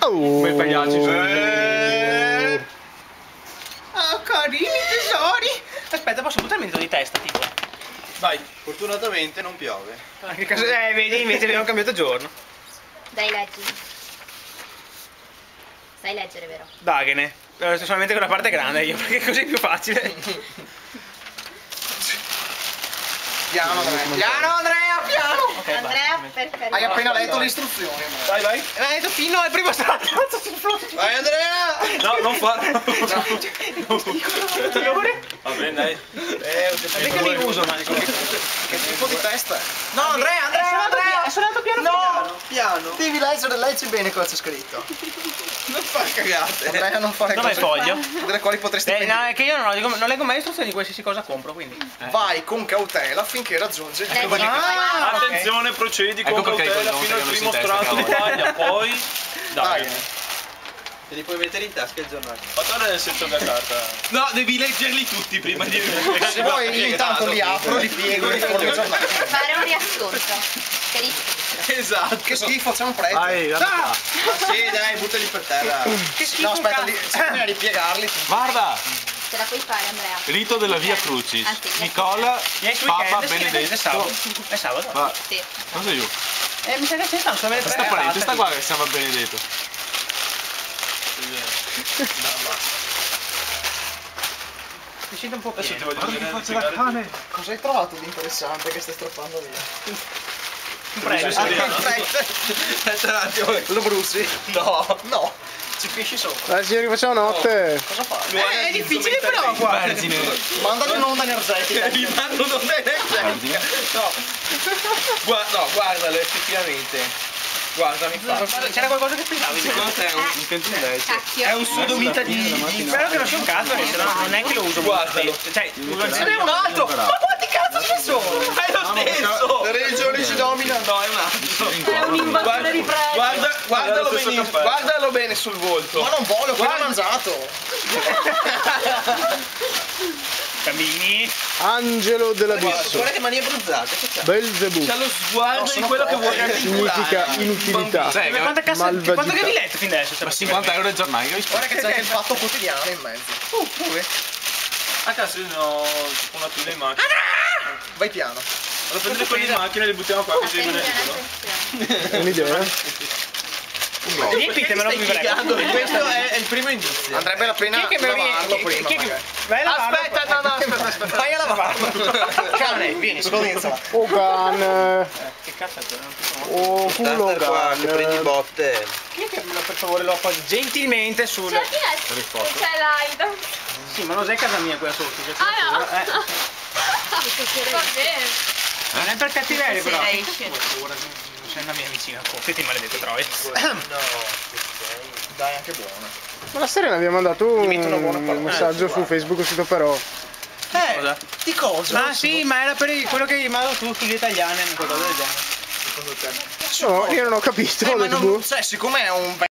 Bei pagliacci. Oh, carini tesori. Aspetta, posso buttarmi dentro di testa, tipo? Vai. Fortunatamente non piove. Che caso... vedi, invece abbiamo cambiato giorno. Dai, leggi. Sai leggere, vero? Dagene. Solamente con la parte grande io, perché così è più facile. Piano Andrea, piano! Okay, Andrea, perfetto. Hai appena letto le istruzioni. Vai, vai. Hai detto fino al primo strato. Vai Andrea! No, non farlo. Va bene, dai. Perché mi uso, Manico? Che tipo di testa è? No, Andrea! È suonato piano Piano! Devi leggere, leggi bene cosa c'è scritto. Non fare cagate. Andrea, non fare Dov'è il foglio? delle quali potresti No, è che io non leggo mai istruzioni di qualsiasi cosa compro, quindi. Vai con cautela finché raggiungi il tuo Attenzione, procedi con Ecco perché cautela quello fino al che primo non si strato di testa, paglia, poi... Dai. Te li puoi mettere in tasca il giornale. Fatore nel senso della carta. No, devi leggerli tutti prima di... Se vuoi io intanto li apro, li piego e li forno il giornale. Fare un riassunto. Per i... Esatto. Che schifo, c'è un prezzo. Dai, Ah, sì, dai, buttali per terra. Che schifo. No, aspetta, bisogna ripiegarli. Guarda, Ce la puoi fare, Andrea. rito della Via Crucis. Anzi, Nicola, Next Papa weekend, sì, Benedetto. è sabato. È sabato. Va, Sì. cosa io? Mi sa che ce ne stanno solo Questa parente, sta qua che siamo a Benedetto. Mi sento un po' Adesso ti pieno. voglio dire Cosa hai trovato di interessante che stai strappando via? Un prego. Aspetta un attimo. Lo bruci? No. No. Ci pisci sopra. Dai signori, facciamo notte. Cosa fai? È difficile però qua. Vergine. Mandagli un'onda energetica. Gli mando un'onda energetica. No. Guardalo effettivamente. Guardami fa. C'era qualcosa che pesavi. Secondo te è un pentullegge? Cacchio. È un sodomita di... Spero che non sia un cazzo, perché sennò non è che lo uso. Guardalo. Cioè, Ce n'è un altro! Ma quanti cazzo ci sono? È lo stesso! La religione ci domina? No, è un altro. È un'invasione di preti. Guardalo bene sul volto. Ma non voglio, quello l'ho mangiato. Cammini. Angelo dell'abisso. Guarda che manie bruzzate. Che c'è? Belzebù. C'ha lo sguardo di quello che vuoi Significa inutilità. Sai, Quanto cazzo Malvagità. quanto che avevi letto fin adesso? ma 50 euro al giornale, che Guarda che c'è anche il fatto quotidiano in mezzo. Dove? A cazzo io ne ho tipo una pila in macchina. Vai piano. Vado a prendere quelli in macchina e li buttiamo qua così non è Attenzione. È un'idea? Riempitemelo più breve. Questo è il primo indizio. Andrebbe la pena Chi è che me lo lavarlo prima. magari. Vai a lavarlo. Aspetta. Vai a lavarlo. Cane, vieni, scodinzola. Oh can. Che cazzo è? Oh culo can. botte. Chi è che per favore lo appoggia gentilmente sul... C'è l'Aida. Sì, ma non è casa mia quella sotto. Che Ah, no. Va bene. Non è per cattiveria però. Stasera esce. Non sei una mia vicina. Ti maledetto troia. Dai, anche buona. Ma la Serena vi ha mandato metto una buona parola. un messaggio su Facebook uscito però. Cosa? Di cosa? Ah sì, ma era per quello che gli mando tu sugli italiani, qualcosa del genere. No, io non ho capito. Ho Ma detto, non, boh. cioè, siccome è un